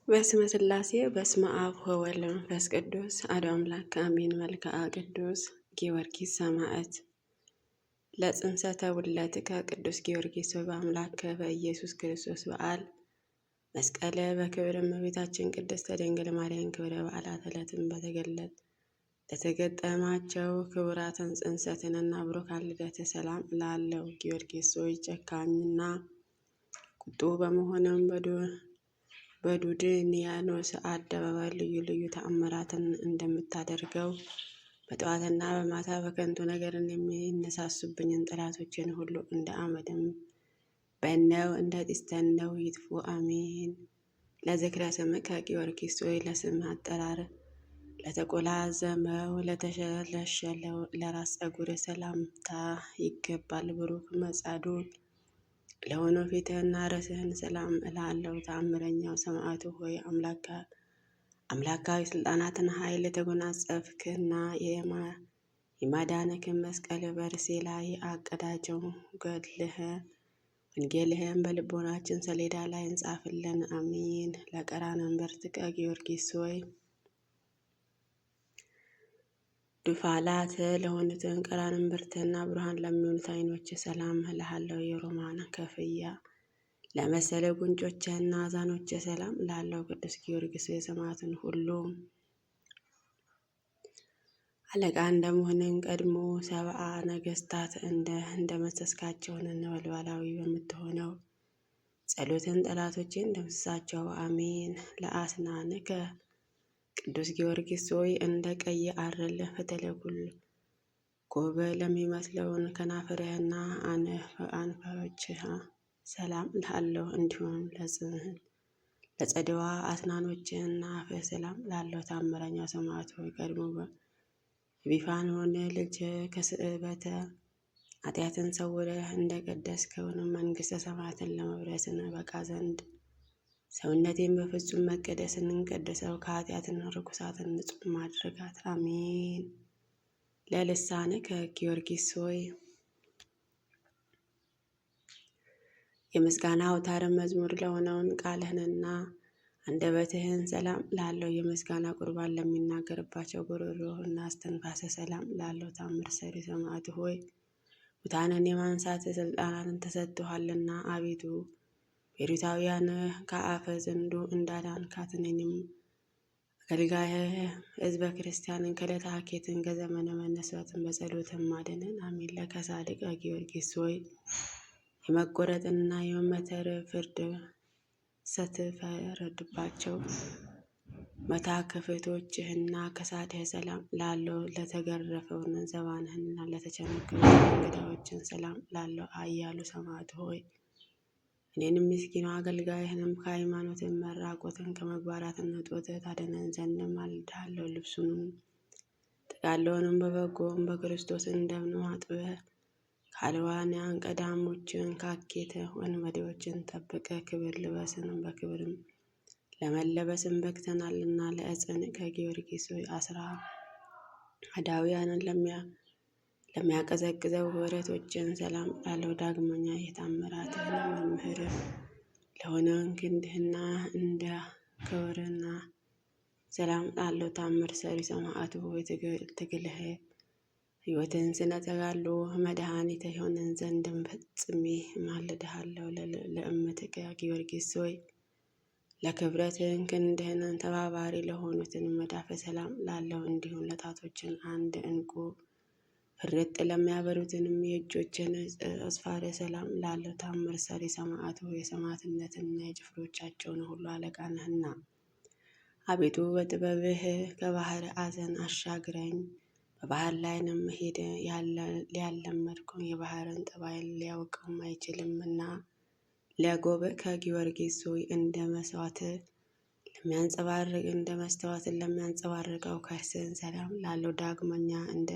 በስመ ሥላሴ በስመ አብ ወወልድ ወመንፈስ ቅዱስ አሐዱ አምላክ አሜን። መልክዓ ቅዱስ ጊዮርጊስ ሰማዕት ለጽንሰተ ውለትከ ቅዱስ ጊዮርጊስ በአምላከ በኢየሱስ ክርስቶስ በዓል መስቀለ በክብር እመቤታችን ቅድስት ድንግል ማርያም ክብረ በዓላት ዕለትን ለተገጠማቸው ክቡራትን ጽንሰትንና ብሩካን ልደት ሰላም ላለው ጊዮርጊስ ሆይ ጨካኝና ቁጡ በመሆንም በዱድንያኖስ አደባባይ ልዩ ልዩ ተአምራትን እንደምታደርገው በጠዋትና በማታ በከንቱ ነገርን የሚነሳሱብኝን ጠላቶችን ሁሉ እንደ አመድም በነው እንደ ጢስ ተነው ይጥፉ። አሜን። ለዝክረ ስምከ ጊዮርጊስ ሆይ ለስም አጠራር ለተቆላዘመው ለተሸለሸለው ለራስ ፀጉር ሰላምታ ይገባል። ብሩክ መጻዱቅ ለሆነው ፊትህና ርዕስህን ሰላም እላለሁ። ተአምረኛው ሰማዕቱ ሆይ አምላካዊ ስልጣናትን ኃይል የተጎናጸፍክና የማዳንክን መስቀል በርሴ ላይ አቀዳጀው። ወንጌልህን በልቦናችን ሰሌዳ ላይ እንጻፍልን። አሜን። ለቀራንብርትከ ጊዮርጊስ ሆይ ዱፋላት ለሆኑትን ቀራንብርትና ብርሃን ለሚሆኑት ዓይኖች ሰላም እልሃለሁ። የሮማን ከፍያ ለመሰለ ጉንጮችህና አዛኖች ሰላም ላለው ቅዱስ ጊዮርጊስ የሰማዕትን ሁሉ አለቃ እንደመሆንን ቀድሞ ሰብአ ነገስታት እንደመሰስካቸውን ነበልባላዊ በምትሆነው ጸሎትን ጠላቶችን ደምስሳቸው። አሜን። ለአስናንከ ቅዱስ ጊዮርጊስ ሆይ እንደ ቀይ አረል ፈተለኩል ጎበ ለሚመስለውን ከናፍርህና አንፈሮችህ ሰላም ላለው እንዲሁም ለጸደዋ አስናኖችህና አፍህ ሰላም ላለው ታምረኛው ሰማዕት ሆይ ቀድሞ ቢፋኖን ልጅ ከስዕበተ ኃጢአትን ሰውረህ እንደ ቀደስከውን መንግሥተ ሰማያትን ለመውረስን በቃ ዘንድ ሰውነቴን በፍጹም መቀደስን እንቀድሰው ከኃጢአትን ርኩሳትን ንጹሕ ማድረጋት። አሜን። ለልሳንከ ጊዮርጊስ ሆይ የምስጋና አውታር መዝሙር ለሆነውን ቃልህንና አንደበትህን ሰላም ላለው የምስጋና ቁርባን ለሚናገርባቸው ጉሮሮህና እስትንፋሰ ሰላም ላለው ታምር ሰሪ ሰማዕት ሆይ ሙታንን የማንሳት ስልጣናትን ተሰጥቶሃልና አቤቱ ቤሩታውያን ከአፈ ዘንዶ እንዳዳንካት እኔንም አገልጋይህ ሕዝበ ክርስቲያንን ከዕለተ ሀኬትን ከዘመነ መነሳትን በጸሎትም ማደንን። አሜን። ለከሳድቀ ጊዮርጊስ ሆይ የመቆረጥንና የመመተር ፍርድ ስትፈረድባቸው መታከፍቶችህና ከሳድህ ሰላም ላለው ለተገረፈውን ዘባንህና ለተቸነከሩ እንግዳዎችን ሰላም ላለው አያሉ ሰማዕት ሆይ እኔንም ምስኪኑ አገልጋይህንም ከሃይማኖትን መራቆትን ከመግባራትን እጦት ታድነን ዘንድ ማልድሃለሁ። ልብሱንም ጥቃለውንም በበጎም በክርስቶስ እንደምን አጥበህ ካልዋንያን ቀዳሞችን ካኬተ ወንበዴዎችን ጠብቀ ክብር ልበስን በክብርም ለመለበስን በቅተናልና። ለእጽን ከጊዮርጊስ ሆይ አስራ አዳውያንን ለሚያቀዘቅዘው ህብረቶችን ሰላም ላለው ዳግመኛ የታምራትህን መምህር ለሆነውን ክንድህና እንደ ክብርና ሰላም ላለው ታምር ሰሪ ሰማዕቱ ሆይ ትግልህ ሕይወትን ስለ ተጋድሎ መድኃኒት የሆነን ዘንድም ፈጽሜ ማልድሃለሁ። ለእምትከ ጊዮርጊስ ሆይ ለክብረትን ክንድህን ተባባሪ ለሆኑትን መዳፈ ሰላም ላለው እንዲሁም ለጣቶችን አንድ ዕንቁ ፍርጥ ለሚያበሩትንም የእጆችን አስፋረ ሰላም ላለው ታምር ሰሪ ሰማዕቱ የሰማዕትነትና የጭፍሮቻቸውን ሁሉ አለቃ ነህና አቤቱ በጥበብህ ከባህር አዘን አሻግረኝ። በባህር ላይንም ሄደ ሊያለመድከው የባህርን ጠባይን ሊያውቀውም አይችልምና ለጎብ ከጊዮርጊስ ሆይ እንደ መስተዋትን ለሚያንጸባርቀው ከርስህን ሰላም ላለው ዳግመኛ እንደ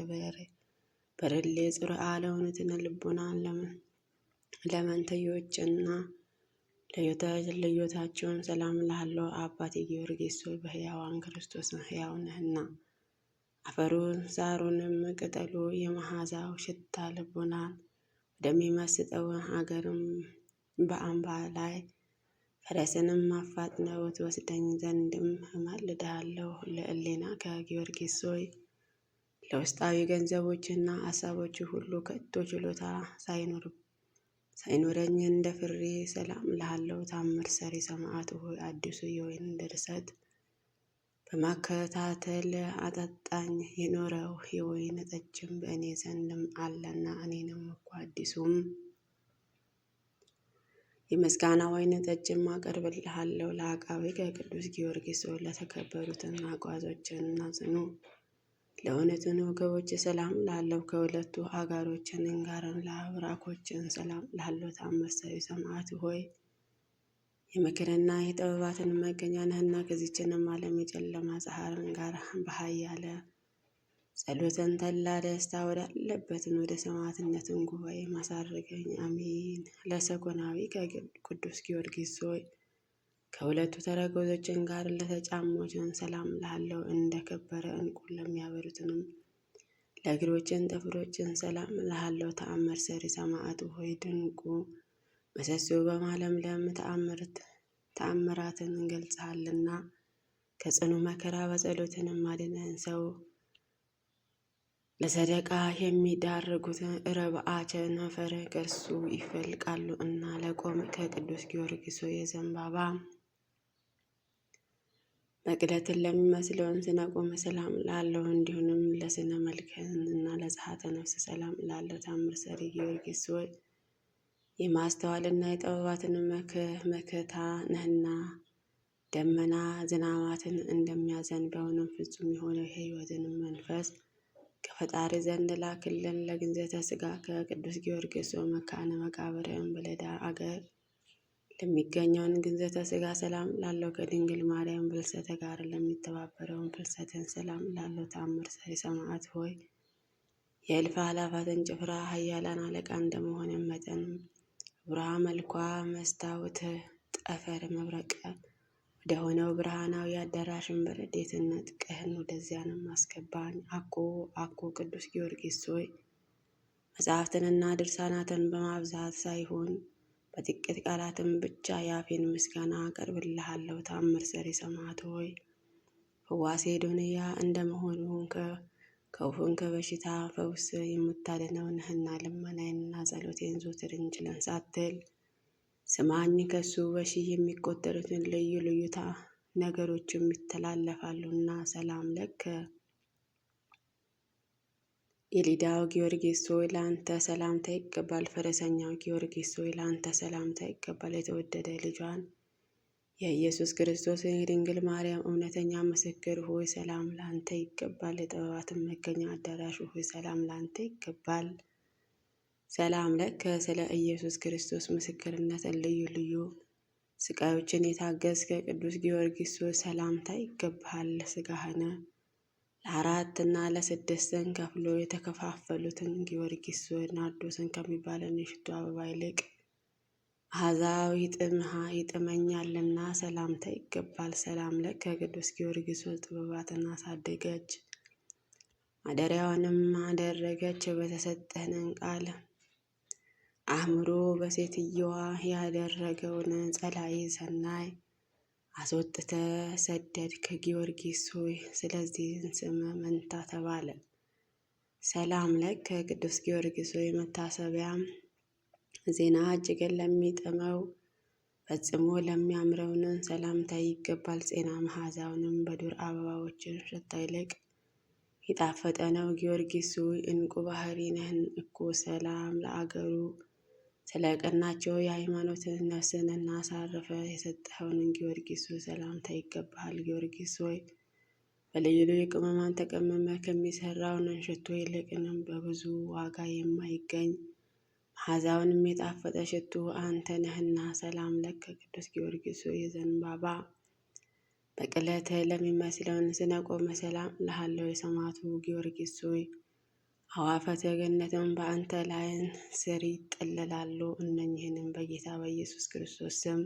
በርሌ ጽሩዓ ለሆኑትን ልቡናን ለመንትዮችና ለዮታቸውን ሰላም ላለው አባቴ ጊዮርጊስ ሆይ በሕያዋን ክርስቶስን ሕያው ነህና አፈሩን ሳሩንም ቅጠሉ የመዓዛው ሽታ ልቡናን ወደሚመስጠው ሀገርም በአምባ ላይ ፈረስንም አፋጥነው ትወስደኝ ዘንድም እማልድሃለሁ። ለዕሌና ከጊዮርጊስ ሆይ ለውስጣዊ ገንዘቦችና ሀሳቦች ሁሉ ከቶ ችሎታ ሳይኖረኝ እንደ ፍሬ ሰላም እልሃለሁ። ታምር ሰሪ ሰማዕት ሆይ አዲሱ የወይን ድርሰት በማከታተል አጠጣኝ። የኖረው የወይን ጠጅም በእኔ ዘንድም አለና እኔንም እኮ አዲሱም የምስጋና ወይን ጠጅም አቀርብልሃለሁ። ለአቃቤ ከቅዱስ ጊዮርጊስ ሆይ ለተከበሩትና ጓዞችንና ጽኑ ለእውነትን ወገቦች ሰላም ላለው ከሁለቱ አጋሮችን ጋርም ለአብራኮችን ሰላም ላለው ታምር ሰሪ ሰማዕት ሆይ የምክርና የጥበባትን መገኛ ነህና ከዚችንም ዓለም የጨለማ ፀሐርን ጋር በኃያለ ጸሎትን ተላ ደስታ ወዳለበትን ወደ ሰማዕትነትን ጉባኤ ማሳረገኝ። አሜን። ለሰኮናዊ ከቅዱስ ጊዮርጊስ ሆይ ከሁለቱ ተረከዞችን ጋር ለተጫሞችን ሰላም ላለው እንደ ከበረ ዕንቁ ለሚያበሩትንም ለእግሮችን ጥፍሮችን ሰላም ላለው ተአምር ሰሪ ሰማዕት ሆይ ድንቁ ምሰሶ በማለምለም ተአምራትን እንገልጸሃልና ከጽኑ መከራ በጸሎትንም አድነን። ሰው ለሰደቃ የሚዳርጉት ረብአቸ ነፈር ከእርሱ ይፈልቃሉ እና ለቆመ ከቅዱስ ጊዮርጊስ የዘንባባ መቅደትን ለሚመስለውን ስነ ቆመ ሰላም ላለው እንዲሁንም ለስነ መልክህን እና ለጸሐተ ነፍስ ሰላም ላለው ታምር ሰሪ ጊዮርጊስ ሆይ የማስተዋልና የጥበባትን መከታ ነህና ደመና ዝናማትን እንደሚያዘንበውንም ፍጹም የሆነ የሕይወትንም መንፈስ ከፈጣሪ ዘንድ ላክልን። ለግንዘተ ሥጋ ከቅዱስ ጊዮርጊስ መካነ መቃብርን በለዳ አገር ለሚገኘውን ግንዘተ ሥጋ ሰላም ላለው ከድንግል ማርያም ፍልሰተ ጋር ለሚተባበረውን ፍልሰትን ሰላም ላለው ታምር ሰሪ ሰማዕት ሆይ የእልፍ አእላፋትን ጭፍራ ኃያላን አለቃ እንደመሆንም መጠን ብርሃ መልኳ መስታወት ጠፈር መብረቅ ወደ ሆነው ብርሃናዊ አዳራሽን በረድኤትህ ነጥቀህን ወደዚያንም አስገባን። አኮ ቅዱስ ጊዮርጊስ ሆይ መጽሐፍትንና ድርሳናትን በማብዛት ሳይሆን በጥቂት ቃላትም ብቻ የአፌን ምስጋና አቀርብልሃለሁ። ታምር ሰሪ ሰማዕት ሆይ ፈዋሴ ዶንያ እንደመሆኑ ከውፍን ከበሽታ ፈውስ የምታድነው ነህና ልመናዬንና ጸሎቴን ዘወትር ችለን ሳትል ስማኝ። ከሱ በሺህ የሚቆጠሩትን ልዩ ልዩ ነገሮችም ይተላለፋሉና ሰላም ለከ የሊዳው ጊዮርጊስ ሆይ ለአንተ ሰላምታ ይገባል። ፈረሰኛው ጊዮርጊስ ሆይ ለአንተ ሰላምታ ይገባል። የተወደደ ልጇን የኢየሱስ ክርስቶስ የድንግል ማርያም እውነተኛ ምስክር ሆይ ሰላም ለአንተ ይገባል። የጥበባትን መገኛ አዳራሽ ሆይ ሰላም ለአንተ ይገባል። ሰላም ለከ ስለ ኢየሱስ ክርስቶስ ምስክርነትን ልዩ ልዩ ስቃዮችን የታገስከ ቅዱስ ጊዮርጊስ ሆይ ሰላምታ ይገባሃል። ስጋህን ለአራትና ለስድስትን ከፍሎ የተከፋፈሉትን ጊዮርጊስ ሆይ ናርዶስን ከሚባለን የሽቱ አበባ ይልቅ መዓዛው ይጥመኛልና ሰላምታ ይገባል። ሰላም ለከ ቅዱስ ጊዮርጊስ ሆይ ጥበባትን አሳደገች ማደሪያዋንም አደረገች። በተሰጠንን ቃል አእምሮ በሴትየዋ ያደረገውን ጸላይ ሰናይ አስወጥተ ሰደድክ። ጊዮርጊስ ሆይ ስለዚህ ስም መንታ ተባለ። ሰላም ለከ ቅዱስ ጊዮርጊስ ሆይ መታሰቢያ ዜና እጅግን ለሚጥመው ፈጽሞ ለሚያምረውን ሰላምታ ይገባል። ጤና መዓዛውንም በዱር አበባዎች ሽታ ይልቅ የጣፈጠ ነው። ጊዮርጊስ ሆይ እንቁ ባህሪ ነህን እኮ። ሰላም ለአገሩ ስለ ቀናቸው የሃይማኖትን ነፍስንና አሳርፈ የሰጠኸውን ጊዮርጊስ ሆይ ሰላምታ ይገባሃል። ጊዮርጊስ ሆይ በልዩ ልዩ ቅመማን ተቀመመ ከሚሰራውን ሽቶ ይልቅንም በብዙ ዋጋ የማይገኝ መዓዛውንም የጣፈጠ ሽቱ አንተ ነህና ሰላም ለከ ቅዱስ ጊዮርጊስ ሆይ የዘንባባ በቅለት ለሚመስለውን ስነ ቆመ ሰላም ለሃለው የሰማዕቱ ጊዮርጊስ ሆይ አዕዋፈተ ገነትም በአንተ ላይን ስር ይጠለላሉ። እነኝህንም በጌታ በኢየሱስ ክርስቶስ ስም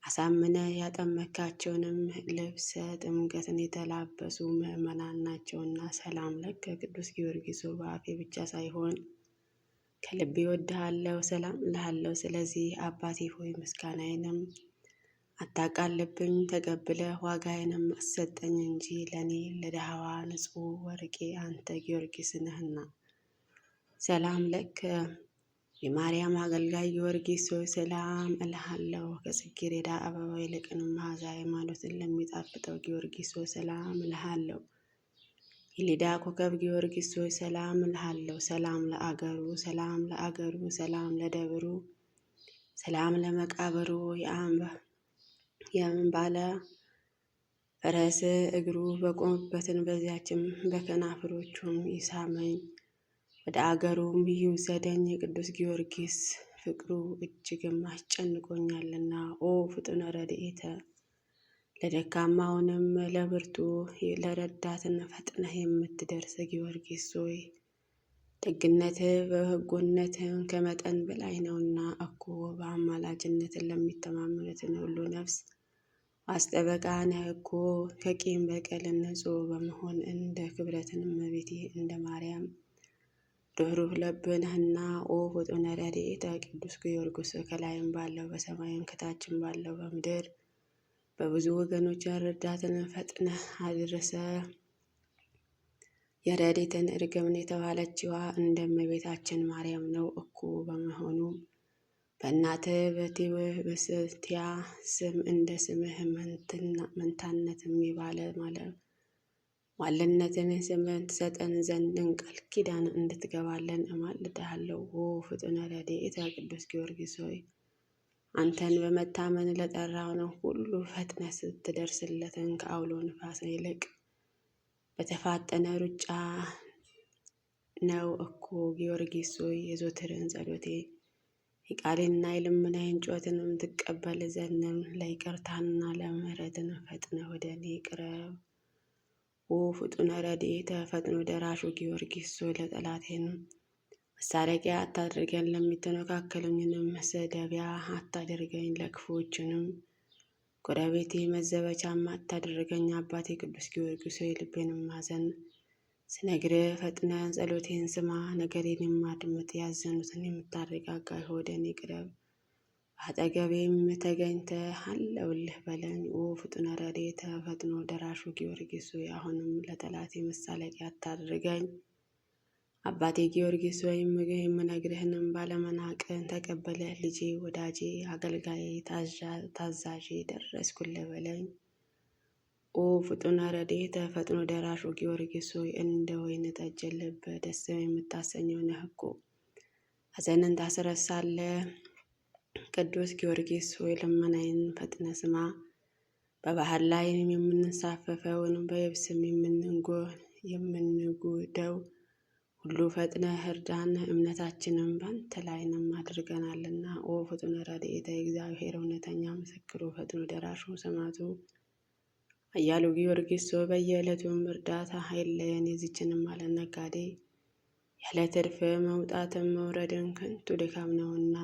አሳምነ ያጠመካቸውንም ልብሰ ጥምቀትን የተላበሱ ምዕመናን ናቸውና ሰላም ለከ ቅዱስ ጊዮርጊስ ሆይ በአፌ ብቻ ሳይሆን ከልቤ እወድሃለሁ፣ ሰላም እልሃለሁ። ስለዚህ አባቴ ሆይ ምስጋናዬንም አታቃልብኝ ተቀብለህ ዋጋዬንም አሰጠኝ እንጂ ለእኔ ለድሃዋ ንጹሕ ወርቄ አንተ ጊዮርጊስ ነህና። ሰላም ለከ የማርያም አገልጋይ ጊዮርጊስ ሆይ ሰላም እልሃለሁ። ከጽጌረዳ አበባ ይልቅንም መዓዛ ሃይማኖትን ለሚጣፍጠው ጊዮርጊስ ሆይ ሰላም እልሃለሁ። የሊዳ ኮከብ ጊዮርጊስ ሆይ ሰላም እልሃለሁ። ሰላም ለአገሩ ሰላም ለአገሩ ሰላም ለደብሩ ሰላም ለመቃብሩ የአምባለ ፈረስ እግሩ በቆመበትን በዚያችም በከናፍሮቹም ይሳመኝ ወደ አገሩም ይውሰደኝ። የቅዱስ ጊዮርጊስ ፍቅሩ እጅግም አስጨንቆኛልና። ኦ ፍጡነ ረድኤተ ለደካማውንም ለብርቱ ለረዳትን ፈጥነህ የምትደርስ ጊዮርጊስ ሆይ ደግነትህ በበጎነትህ ከመጠን በላይ ነውና እኮ በአማላጅነትን ለሚተማመኑትን ሁሉ ነፍስ አስጠበቃ ነህ እኮ። ከቂም በቀል ንጹሕ በመሆን እንደ ክብረትን እመቤቴ እንደ ማርያም ርኅሩህ ልብ ነህና። ኦ ፍጡነ ረድኤተ ቅዱስ ጊዮርጊስ ከላይም ባለው በሰማይም ከታችም ባለው በምድር በብዙ ወገኖች ረዳትን ፈጥነህ አድርሰ የረድኤትን እርግብን የተባለችዋ እንደ እመቤታችን ማርያም ነው እኮ። በመሆኑ በእናትህ በስቲያ ስም እንደ ስምህ መንታነትም የባለ ማልነትን ስምን ትሰጠን ዘንድን ቃል ኪዳን እንድትገባለን እማልድሃለሁ። ኦ ፍጡነ ረድኤተ ቅዱስ ጊዮርጊስ ሆይ አንተን በመታመን ለጠራው ነው ሁሉ ፈጥነ ስትደርስለትን ከአውሎ ንፋስ ይልቅ በተፋጠነ ሩጫ ነው እኮ። ጊዮርጊስ ሆይ የዘወትርን ጸሎቴ የቃሌንና የልመናዬን ጩኸትንም ትቀበል ዘንድም ለይቅርታና ለምሕረትን ፈጥነ ወደ እኔ ቅረብ። ኦ ፍጡነ ረድኤተ ፈጥኖ ደራሹ ጊዮርጊስ ሆይ ለጠላቴን መሳለቂያ አታድርገን፣ ለሚተነካከሉኝንም መሰደቢያ አታድርገኝ፣ ለክፉዎችንም ጎረቤቴ መዘበቻም አታድርገኝ። አባቴ ቅዱስ ጊዮርጊስ ሆይ ልቤንም ማዘን ስነግርህ ፈጥነ ጸሎቴን ስማ፣ ነገሬን የማድምጥ ያዘኑትን የምታረጋጋ ወደ እኔ ቅረብ፣ አጠገቤም ተገኝተህ አለሁልህ በለኝ። ኦ ፍጡነ ረድኤተ ፈጥኖ ደራሹ ጊዮርጊስ ሆይ አሁንም ለጠላቴ መሳለቂያ አታድርገኝ። አባቴ ጊዮርጊስ ሆይ የምነግርህንም ባለመናቅን ተቀበለህ ልጄ፣ ወዳጄ፣ አገልጋዬ፣ ታዛዤ ደረስኩልህ በለኝ። ኦ ፍጡነ ረድኤተ ፈጥኖ ደራሹ ጊዮርጊስ ሆይ እንደ ወይን ጠጅ ልብ ደስ የምታሰኘው ነህ እኮ። ሐዘንን ታስረሳለህ። ቅዱስ ጊዮርጊስ ሆይ ልመናዬን ፈጥነ ስማ። በባህር ላይ የምንሳፈፈውን በየብስም የምንጉደው ሁሉ ፈጥነህ እርዳን፣ እምነታችንም በአንተ ላይንም አድርገናልና። ኦ ፍጡነ ረድኤተ እግዚአብሔር እውነተኛ ምስክሩ ፈጥኖ ደራሹ ሰማዕቱ ኃያሉ ጊዮርጊስ ሆይ በየዕለቱም እርዳታ አይለየን። የዚችንም ዓለም ነጋዴ ያለ ትርፍ መውጣትም መውረድን ከንቱ ድካም ነውና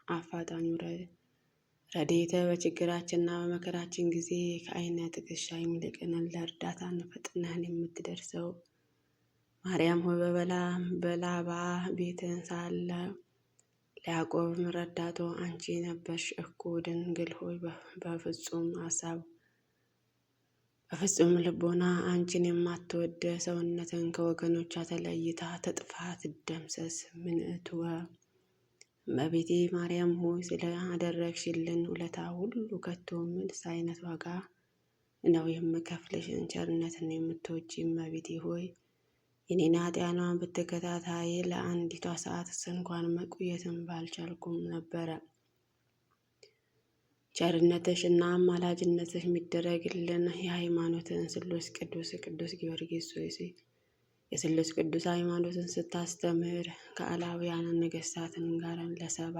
አፋጣኝ ረድኤተ በችግራችንና በመከራችን ጊዜ ከዓይነ ጥቅሻ የሚልቅንን ለእርዳታን ፈጥነህን የምትደርሰው ማርያም ሆይ በላባ ቤትን ሳለ ለያዕቆብም ረዳቶ አንቺ ነበርሽ እኮ። ድንግል ሆይ በፍጹም ሀሳብ በፍጹም ልቦና አንቺን የማትወድ ሰውነትን ከወገኖቿ ተለይታ ትጥፋ ትደምሰስ። ምንእትወ እመቤቴ ማርያም ሆይ ስለ አደረግሽልን ውለታ ሁሉ ከቶ ምንስ አይነት ዋጋ ነው የምከፍልሽን? ቸርነትን የምትወጂ እመቤቴ ሆይ የኔን ኃጢአኗን ብትከታታይ ለአንዲቷ ሰዓት እንኳን መቆየትን ባልቻልኩም ነበረ። ቸርነትሽ እና አማላጅነትሽ የሚደረግልን የሃይማኖትን ስሉስ ቅዱስ ጊዮርጊስ ሆይ የስሉስ ቅዱስ ሃይማኖትን ስታስተምር ከአላውያን ነገሥታትን ጋር ለ7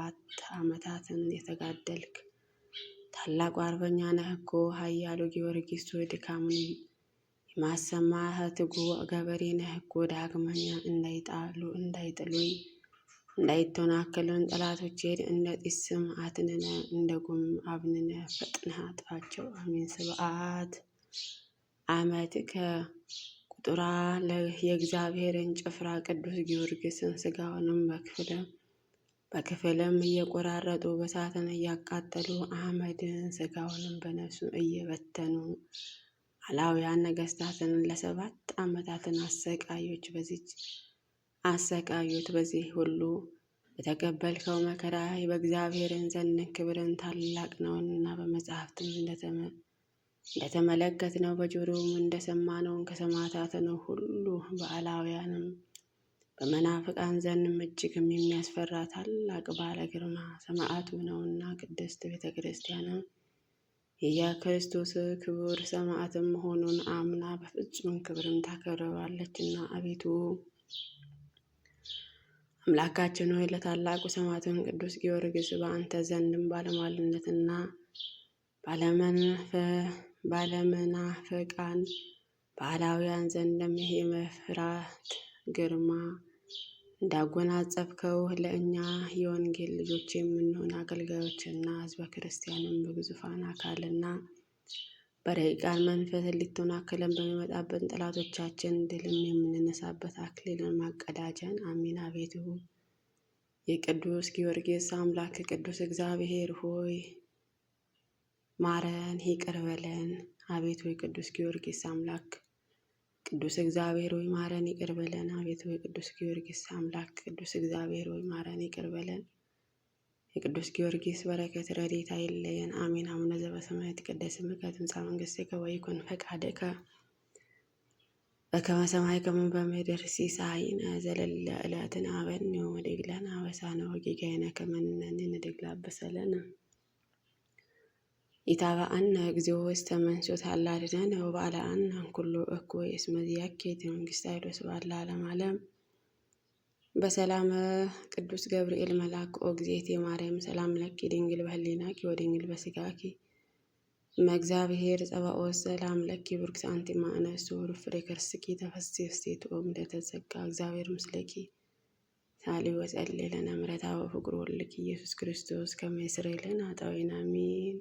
ዓመታትን የተጋደልክ ታላቁ አርበኛ ነህ እኮ። ኃያሉ ጊዮርጊስ ሆይ ድካሙን የማሰማህ ትጉህ ገበሬ ነህ እኮ። ዳግመኛ እንዳይጥሉኝ እንዳይተናከሉን ጠላቶቼን እንደ ጢስም አትንነ እንደ ጉም አብንነ ፈጥነህ አጥፋቸው። አሜን። ስብዓት ዓመት ከቁጥራ የእግዚአብሔርን ጭፍራ ቅዱስ ጊዮርጊስን ስጋውንም በክፍልም እየቆራረጡ በሳትን እያቃጠሉ አህመድን ስጋውንም በነፍሱ እየበተኑ አላውያን ነገስታትን ለ7 ዓመታትን አሰቃዩት። በዚህ ሁሉ በተቀበልከው መከራ በእግዚአብሔርን ዘንድ ክብርን ታላቅ ነውና በመጽሐፍትም እንደተመለከትነው በጆሮም እንደሰማነውን ከሰማዕታት ነው ሁሉ በአላውያንም በመናፍቃን ዘንድም እጅግም የሚያስፈራ ታላቅ ባለ ግርማ ሰማዕቱ ነውና ቅድስት ቤተ ክርስቲያንም የክርስቶስ ክቡር ሰማዕትም መሆኑን አምና በፍጹም ክብርም ታከብረዋለችና። አቤቱ አምላካችን ሆይ ለታላቁ ሰማዕቱን ቅዱስ ጊዮርጊስ በአንተ ዘንድም ባለሟልነትና ባለመናፍቃን በአላውያን ዘንድም የመፍራት ግርማ እንዳጎናጸፍከው ለእኛ የወንጌል ልጆች የምንሆን አገልጋዮችና ሕዝበ ክርስቲያንም በግዙፋን አካልና በረቂቃን መንፈስ ሊተናከለን በሚመጣብን ጠላቶቻችን ድልም የምንነሳበት አክሊልን ማቀዳጀን አሜን። አቤቱ የቅዱስ ጊዮርጊስ አምላክ ቅዱስ እግዚአብሔር ሆይ ማረን፣ ይቅር በለን። አቤቱ የቅዱስ ጊዮርጊስ አምላክ ቅዱስ እግዚአብሔር ሆይ ማረን፣ ይቅር በለን። አቤቱ የቅዱስ ጊዮርጊስ አምላክ ቅዱስ እግዚአብሔር ሆይ ማረን፣ ይቅር በለን። የቅዱስ ጊዮርጊስ በረከት ረድኤት አይለየን። አሜን። አቡነ ዘበሰማያት ይትቀደስ ስምከ ትምጻእ መንግሥትከ ወይኩን ፈቃድከ በከመ በሰማይ ከማሁ በምድር ሲሳየነ ዘለለ ዕለትነ ሀበነ ወኅድግ ለነ አበሳነ ወጌጋየነ ከመ ንሕነኒ ንኅድግ ለአበሳለነ ኢታብአነ እግዚኦ ውስተ መንሱት አላድነነ ወባልዐነ እምኩሉ እኩይ እስመ ዚአከ መንግሥተ ኃይል ወስብሐት ለዓለመ ዓለም። በሰላም ቅዱስ ገብርኤል መልአክ ኦ እግዝእቴ ማርያም ሰላም ለኪ ድንግል በህሊናኪ ወድንግል በስጋኪ እምእግዚአብሔር ጸባኦት ሰላም ለኪ ብርክት አንቲ እምአንስቶ ፍሬ ከርስኪ ተፈሥሒ ፍሥሕት ኦ ምልዕተ ጸጋ እግዚአብሔር ምስለኪ ሳሊ ወጸልይ ለነ ምሕረታ ወፍቅር ወልድኪ ኢየሱስ ክርስቶስ ከመ ይስረይ ለነ ኃጣውኢነ አሜን።